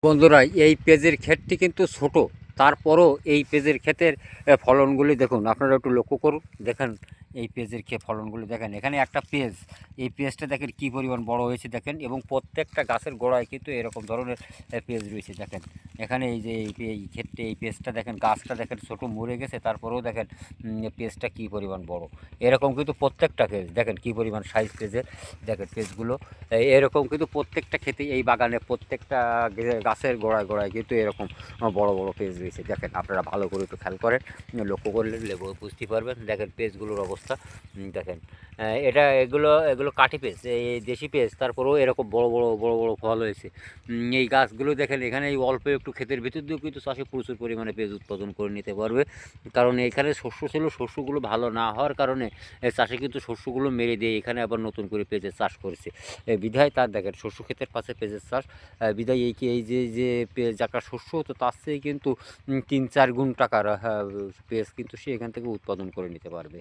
বন্ধুরা, এই পেঁয়াজের ক্ষেতটি কিন্তু ছোট, তারপরও এই পেঁয়াজের ক্ষেতের ফলনগুলি দেখুন, আপনারা একটু লক্ষ্য করুন। দেখেন এই পেঁয়াজের ফলনগুলি দেখেন, এখানে একটা পেঁয়াজ, এই পেঁয়াজটা দেখেন কী পরিমাণ বড় হয়েছে দেখেন, এবং প্রত্যেকটা গাছের গোড়ায় কিন্তু এরকম ধরনের পেঁয়াজ রয়েছে দেখেন। এখানে এই যে এই ক্ষেত্রে এই পেঁয়াজটা দেখেন, গাছটা দেখেন ছোট মরে গেছে, তারপরেও দেখেন পেঁয়াজটা কী পরিমাণ বড়। এরকম কিন্তু প্রত্যেকটা পেঁয়াজ দেখেন কী পরিমাণ সাইজ পেঁয়াজের, দেখেন পেঁয়াজগুলো এরকম কিন্তু প্রত্যেকটা ক্ষেতে, এই বাগানে প্রত্যেকটা গাছের গোড়ায় গোড়ায় কিন্তু এরকম বড় বড় পেঁয়াজ রয়েছে দেখেন। আপনারা ভালো করে একটু খেয়াল করেন, লক্ষ্য করলে বুঝতে পারবেন। দেখেন পেঁয়াজগুলোর অবস্থা দেখেন। এটা এগুলো এগুলো কাঠি পেঁয়াজ, এই দেশি পেঁয়াজ, তারপরেও এরকম বড় বড় বড় বড় ফল হয়েছে। এই গাছগুলো দেখেন, এখানে এই অল্প একটু ক্ষেতের ভিতর দিয়েও কিন্তু চাষি প্রচুর পরিমাণে পেঁয়াজ উৎপাদন করে নিতে পারবে। কারণ এখানে শস্য ছিল, শস্যগুলো ভালো না হওয়ার কারণে চাষি কিন্তু শস্যগুলো মেরে দিয়ে এখানে আবার নতুন করে পেঁয়াজের চাষ করেছে। বিধায় তার দেখেন শস্য ক্ষেতের পাশে পেঁয়াজের চাষ, বিধায় এই যে পেঁয়াজ একটা শস্য হতো, তার চেয়ে কিন্তু 3-4 গুণ টাকার পেঁয়াজ কিন্তু সে এখান থেকে উৎপাদন করে নিতে পারবে।